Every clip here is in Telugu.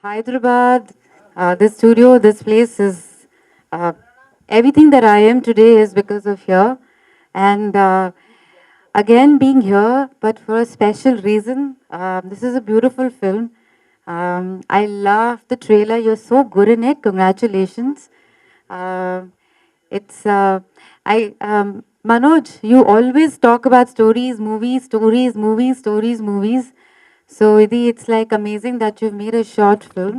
Hyderabad, this studio, this place is everything that I am today is because of here. And again, being here, but for a special reason. This is a beautiful film. I love the trailer. You're so good in it. Congratulations. Um it's Manoj, you always talk about stories, movies, stories, movies, stories, movies. So it's like amazing that you've made a short film.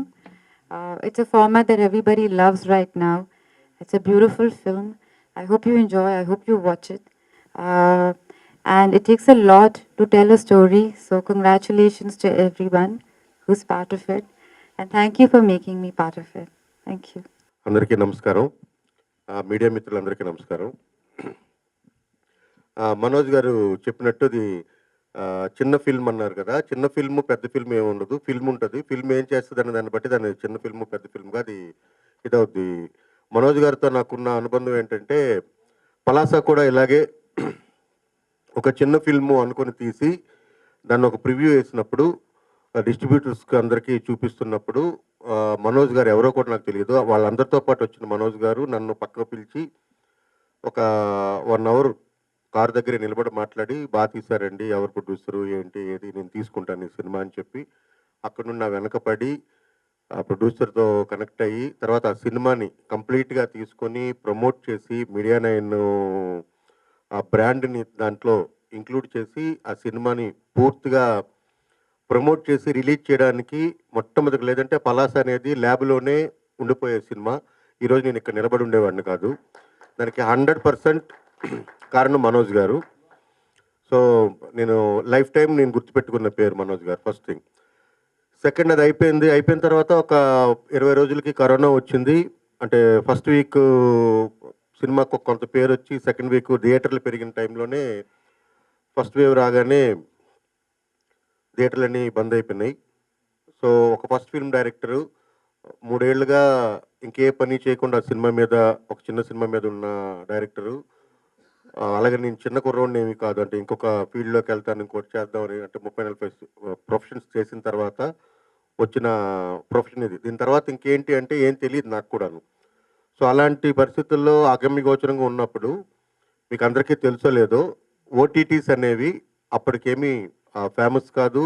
It's a format that everybody loves right now. It's a beautiful film. I hope you enjoy. I hope you watch it. Uh, and it takes a lot to tell a story. So congratulations to everyone who's part of it. And thank you for making me part of it. Thank you. అందరికీ నమస్కారం. మీడియా మిత్రులందరికీ నమస్కారం. మనోజ్ గారు చెప్పినట్టు ఇది చిన్న ఫిల్మ్ అన్నారు కదా. చిన్న ఫిల్మ్ పెద్ద ఫిల్మ్ ఏమి ఉండదు. ఫిల్మ్ ఉంటుంది. ఫిల్మ్ ఏం చేస్తుంది అనే దాన్ని బట్టి దాన్ని చిన్న ఫిల్మ్ పెద్ద ఫిల్మ్గా అది ఇదవుద్ది. మనోజ్ గారితో నాకున్న అనుబంధం ఏంటంటే పలాస కూడా ఇలాగే ఒక చిన్న ఫిల్ము అనుకొని తీసి దాన్ని ఒక ప్రివ్యూ వేసినప్పుడు డిస్ట్రిబ్యూటర్స్కి అందరికీ చూపిస్తున్నప్పుడు మనోజ్ గారు ఎవరో కూడా నాకు తెలియదు. వాళ్ళందరితో పాటు వచ్చిన మనోజ్ గారు నన్ను పక్కకు పిలిచి ఒక 1 అవర్ కారు దగ్గర నిలబడి మాట్లాడి, బాగా తీశారండి, ఎవరు ప్రొడ్యూసరు, ఏంటి, ఏది, నేను తీసుకుంటాను ఈ సినిమా అని చెప్పి అక్కడ నుండి నా వెనకపడి ఆ ప్రొడ్యూసర్తో కనెక్ట్ అయ్యి తర్వాత ఆ సినిమాని కంప్లీట్గా తీసుకొని ప్రమోట్ చేసి మీడియా 9 ఆ బ్రాండ్ని దాంట్లో ఇంక్లూడ్ చేసి ఆ సినిమాని పూర్తిగా ప్రమోట్ చేసి రిలీజ్ చేయడానికి మొట్టమొదటి లేదంటే పలాస అనేది ల్యాబ్లోనే ఉండిపోయే సినిమా. ఈరోజు నేను ఇక్కడ నిలబడి ఉండేవాడిని కాదు. దానికి 100% కారణం మనోజ్ గారు. సో నేను లైఫ్ టైం నేను గుర్తుపెట్టుకున్న పేరు మనోజ్ గారు. First thing. సెకండ్, అది అయిపోయిన తర్వాత ఒక 20 రోజులకి కరోనా వచ్చింది. అంటే ఫస్ట్ వీక్ సినిమాకు కొంత పేరు వచ్చి సెకండ్ వీక్ థియేటర్లు పెరిగిన టైంలోనే ఫస్ట్ వేవ్ రాగానే థియేటర్లన్నీ బంద్ అయిపోయినాయి. సో ఒక ఫస్ట్ ఫిల్మ్ డైరెక్టరు 3 ఏళ్ళుగా ఇంకే పని చేయకుండా సినిమా మీద, ఒక చిన్న సినిమా మీద ఉన్న డైరెక్టరు, అలాగే నేను చిన్న కుర్రోడిని ఏమి కాదు, అంటే ఇంకొక ఫీల్డ్లోకి వెళ్తాను, ఇంకోటి చేద్దామని, అంటే 30-40 ప్రొఫెషన్స్ చేసిన తర్వాత వచ్చిన ప్రొఫెషన్ ఇది. దీని తర్వాత ఇంకేంటి అంటే ఏం తెలియదు నాకు కూడాను. సో అలాంటి పరిస్థితుల్లో అగమ్యగోచరంగా ఉన్నప్పుడు మీకు అందరికీ తెలుసో లేదో ఓటీటీస్ అనేవి అప్పటికేమీ ఫేమస్ కాదు.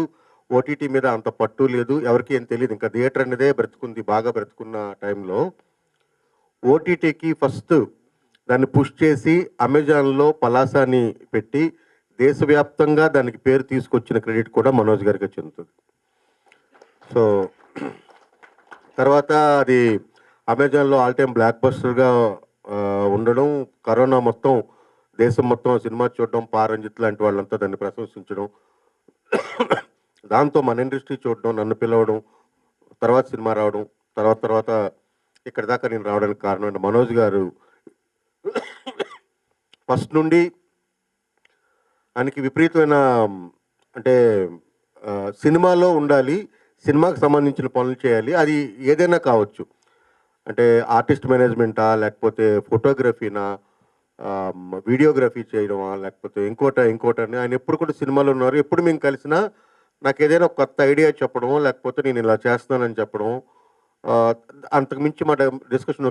ఓటీటీ మీద అంత పట్టు లేదు, ఎవరికి ఏం తెలియదు. ఇంకా థియేటర్ అనేదే బ్రతుకుంది, బాగా బ్రతుకున్న టైంలో ఓటీటీకి ఫస్ట్ దాన్ని పుష్ చేసి అమెజాన్లో పలాసాని పెట్టి దేశవ్యాప్తంగా దానికి పేరు తీసుకొచ్చిన క్రెడిట్ కూడా మనోజ్ గారికి చెందుతుంది. సో తర్వాత అది అమెజాన్లో ఆల్ టైమ్ బ్లాక్ బస్టర్గా ఉండడం, కరోనా మొత్తం దేశం మొత్తం సినిమా చూడడం, పారంజిత్ లాంటి వాళ్ళంతా దాన్ని ప్రశంసించడం, దాంతో మన ఇండస్ట్రీ చూడడం, నన్ను పిలవడం, తర్వాత సినిమా రావడం, తర్వాత ఇక్కడ దాకా నేను రావడానికి కారణం అంటే మనోజ్ గారు ఫస్ట్ నుండి ఆయనకి విపరీతమైన, అంటే సినిమాలో ఉండాలి, సినిమాకి సంబంధించిన పనులు చేయాలి, అది ఏదైనా కావచ్చు. అంటే ఆర్టిస్ట్ మేనేజ్మెంటా, లేకపోతే ఫోటోగ్రఫీనా, వీడియోగ్రఫీ చేయడమా, లేకపోతే ఇంకోటని ఆయన ఎప్పుడు కూడా సినిమాలో ఉన్నారు. ఎప్పుడు మేము కలిసినా నాకు ఏదైనా ఒక కొత్త ఐడియా చెప్పడమో, లేకపోతే నేను ఇలా చేస్తున్నానని చెప్పడం, అంతకుమించి మా డిస్కషన్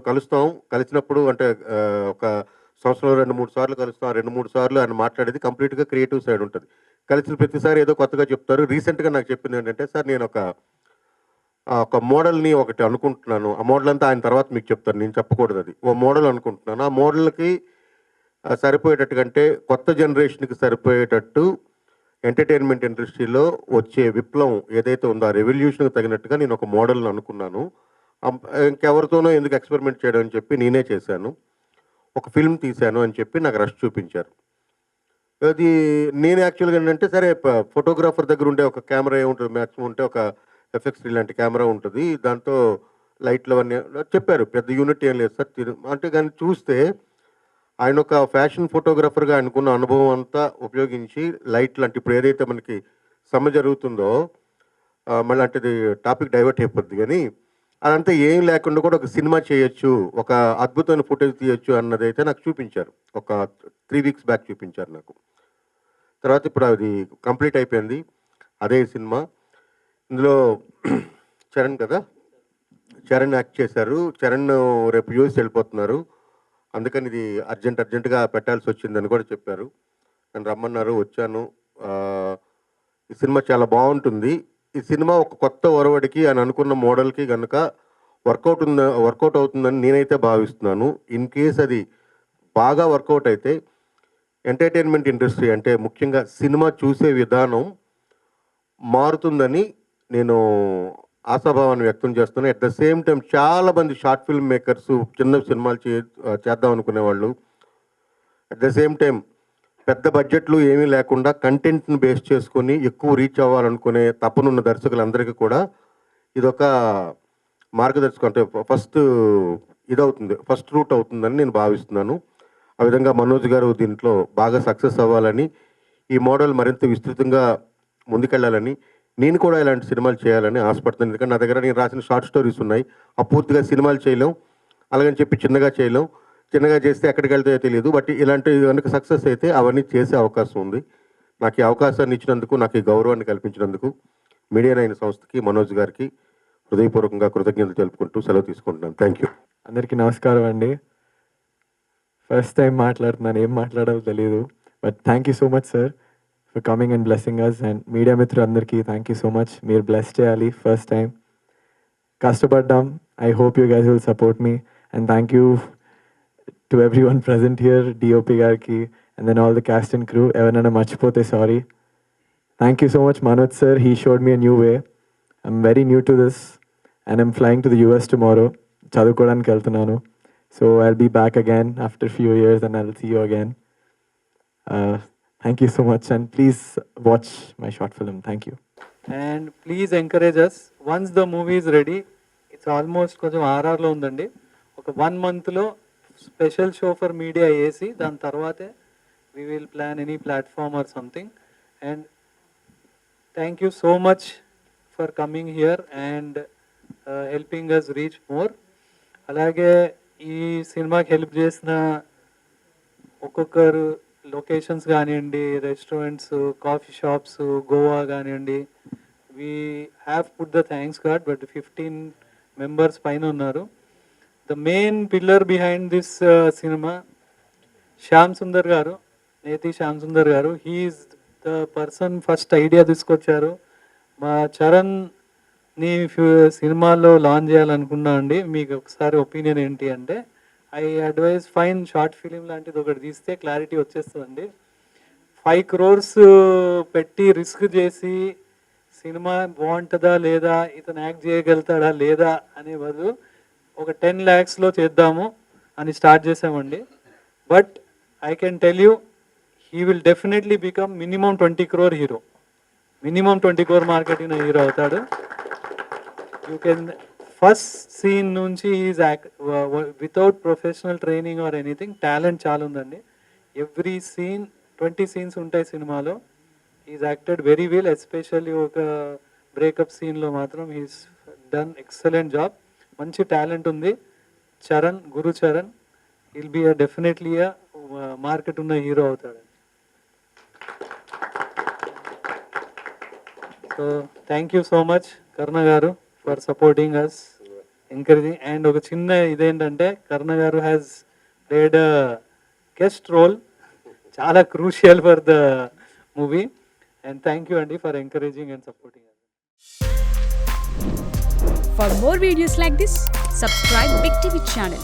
కలిసినప్పుడు అంటే ఒక సంవత్సరంలో 2-3 సార్లు కలుస్తాం. 2-3 సార్లు ఆయన మాట్లాడేది కంప్లీట్గా క్రియేటివ్ సైడ్ ఉంటుంది. కలిసిన ప్రతిసారి ఏదో కొత్తగా చెప్తారు. రీసెంట్గా నాకు చెప్పింది ఏంటంటే, సార్ నేను ఒక మోడల్ని ఒకటి అనుకుంటున్నాను, ఆ మోడల్ అంతా ఆయన తర్వాత మీకు చెప్తాను, నేను చెప్పకూడదు, అది ఓ మోడల్ అనుకుంటున్నాను. ఆ మోడల్కి సరిపోయేటట్టు కంటే కొత్త జనరేషన్కి సరిపోయేటట్టు ఎంటర్టైన్మెంట్ ఇండస్ట్రీలో వచ్చే విప్లవం ఏదైతే ఉందో ఆ రెవల్యూషన్కి తగినట్టుగా నేను ఒక మోడల్ని అనుకున్నాను. ఇంకెవరితోనో ఎందుకు ఎక్స్పెరిమెంట్ చేయడం అని చెప్పి నేనే చేశాను, ఒక ఫిల్మ్ తీశాను అని చెప్పి నాకు రష్ చూపించారు. అది నేను యాక్చువల్గా ఏంటంటే, సరే ఫోటోగ్రాఫర్ దగ్గర ఉండే ఒక కెమెరా ఏముంటుంది, మ్యాక్సిమం ఉంటే ఒక FX3 లాంటి కెమెరా ఉంటుంది, దాంతో లైట్లు అవన్నీ చెప్పారు, పెద్ద యూనిట్ ఏం లేదు సార్ అంటే. కానీ చూస్తే ఆయన ఒక ఫ్యాషన్ ఫోటోగ్రాఫర్గా ఆయనకున్న అనుభవం అంతా ఉపయోగించి లైట్లు, అంటే ఇప్పుడు ఏదైతే మనకి సమ్మె జరుగుతుందో, మళ్ళీ అంటే టాపిక్ డైవర్ట్ అయిపోద్ది, కానీ అదంతా ఏం లేకుండా కూడా ఒక సినిమా చేయొచ్చు, ఒక అద్భుతమైన ఫుటేజ్ తీయొచ్చు అన్నదైతే నాకు చూపించారు. ఒక 3 వీక్స్ బ్యాక్ చూపించారు నాకు. తర్వాత ఇప్పుడు అది కంప్లీట్ అయిపోయింది, అదే సినిమా. ఇందులో చరణ్ కదా చరణ్ యాక్ట్ చేశారు. చరణ్ రేపు యూఎస్ వెళ్ళిపోతున్నారు. అందుకని ఇది అర్జెంట్గా పెట్టాల్సి వచ్చిందని కూడా చెప్పారు. నన్ను రమ్మన్నారు, వచ్చాను. ఈ సినిమా చాలా బాగుంటుంది. ఈ సినిమా ఒక కొత్త ఒరవడికి అని అనుకున్న మోడల్కి కనుక వర్కౌట్ అవుతుందని నేనైతే భావిస్తున్నాను. ఇన్ కేస్ అది బాగా వర్కౌట్ అయితే ఎంటర్టైన్మెంట్ ఇండస్ట్రీ అంటే ముఖ్యంగా సినిమా చూసే విధానం మారుతుందని నేను ఆశాభావాన్ని వ్యక్తం చేస్తున్నాను. అట్ ద సేమ్ టైం చాలామంది షార్ట్ ఫిల్మ్ మేకర్స్ చిన్న సినిమాలు చేద్దాం అనుకునేవాళ్ళు, అట్ ద సేమ్ టైం పెద్ద బడ్జెట్లు ఏమీ లేకుండా కంటెంట్ని బేస్ చేసుకొని ఎక్కువ రీచ్ అవ్వాలనుకునే తపనున్న దర్శకులందరికీ కూడా ఇదొక మార్గదర్శకం, అంటే ఫస్ట్ రూట్ అవుతుందని నేను భావిస్తున్నాను. ఆ విధంగా మనోజ్ గారు దీంట్లో బాగా సక్సెస్ అవ్వాలని, ఈ మోడల్ మరింత విస్తృతంగా ముందుకెళ్ళాలని, నేను కూడా ఇలాంటి సినిమాలు చేయాలని ఆశపడుతున్నాను. ఎందుకంటే నా దగ్గర నేను రాసిన షార్ట్ స్టోరీస్ ఉన్నాయి. పూర్తిగా సినిమాలు చేయలేం, అలాగని చెప్పి చిన్నగా చేస్తే ఎక్కడికి వెళ్తాయో తెలియదు. బట్ ఇలాంటి కనుక సక్సెస్ అయితే అవన్నీ చేసే అవకాశం ఉంది. నాకు ఈ అవకాశాన్ని ఇచ్చినందుకు, నాకు ఈ గౌరవాన్ని కల్పించినందుకు మీడియా 9 సంస్థకి, మనోజ్ గారికి హృదయపూర్వకంగా కృతజ్ఞతలు తెలుపుకుంటూ సెలవు తీసుకుంటున్నాను. Thank you. అందరికీ నమస్కారం అండి. ఫస్ట్ టైం మాట్లాడుతున్నాను, ఏం మాట్లాడాలో తెలియదు. But thank you so much sir for coming and blessing us. And media మిత్రులందరికీ థ్యాంక్ యూ సో మచ్. మీరు బ్లెస్ చేయాలి. ఫస్ట్ టైం కష్టపడ్డాం. I hope you guys will support me. And thank you to everyone present here, DOP గారికి, and then all the cast and crew. ఎవరైనా మర్చిపోతే sorry. Thank you so much Manoj sir. He showed me a new way. I'm very new to this and I'm flying to the US tomorrow. చదువుకోవడానికి వెళ్తున్నాను. So I'll be back again after a few years and I'll see you again. Thank you so much and please watch my short film. Thank you. And please encourage us. Once the movie is ready, it's almost కొంచెం RRలో ఉందండి. ఒక 1 monthలో స్పెషల్ షో ఫర్ మీడియా వేసి దాని తర్వాతే we will plan any platform or something. And thank you so much for coming here and helping us reach more. అలాగే ఈ సినిమాకి హెల్ప్ చేసిన ఒక్కొక్కరు లొకేషన్స్ కానివ్వండి, రెస్టారెంట్స్, కాఫీ షాప్స్, గోవా కానివ్వండి, we have put the thanks card. But 15 members పైన ఉన్నారు. The main pillar behind this cinema Shyam Sundar garu, Neti Shyam Sundar garu. He's the person first idea తీసుకొచ్చారు. మా చరణ్ని సినిమాల్లో లాంచ్ చేయాలనుకున్నా అండి, మీకు ఒకసారి ఒపీనియన్ ఏంటి అంటే, I advise fine short film లాంటిది ఒకటి తీస్తే క్లారిటీ వచ్చేస్తుందండి. 5 crores పెట్టి రిస్క్ చేసి సినిమా బాగుంటుందా లేదా, ఇతను యాక్ట్ చేయగలుగుతాడా లేదా అనే బదులు ఒక 10 lakhsలో చేద్దాము అని స్టార్ట్ చేసామండి. But I can tell you he will definitely become minimum 20 crore hero. Minimum 20 crore market అయిన హీరో అవుతాడు. యూ కెన్ ఫస్ట్ సీన్ నుంచి is without professional training or anything, talent చాలా ఉందండి. ఎవ్రీ సీన్ 20 scenes ఉంటాయి సినిమాలో. Is acted very well. Especially ఒక బ్రేకప్ సీన్లో మాత్రం హీస్ డన్ ఎక్సలెంట్ జాబ్. మంచి టాలెంట్ ఉంది. Guru Charan will be definitely market ఉన్న హీరో అవుతాడు. So thank you so much Karna గారు for supporting us, encouraging. And ఒక చిన్న ఇదేంటంటే, కర్ణ గారు has played a guest role, చాలా crucial for the movie. And thank you అండి for encouraging and supporting. For more videos like this, subscribe Big TV channel.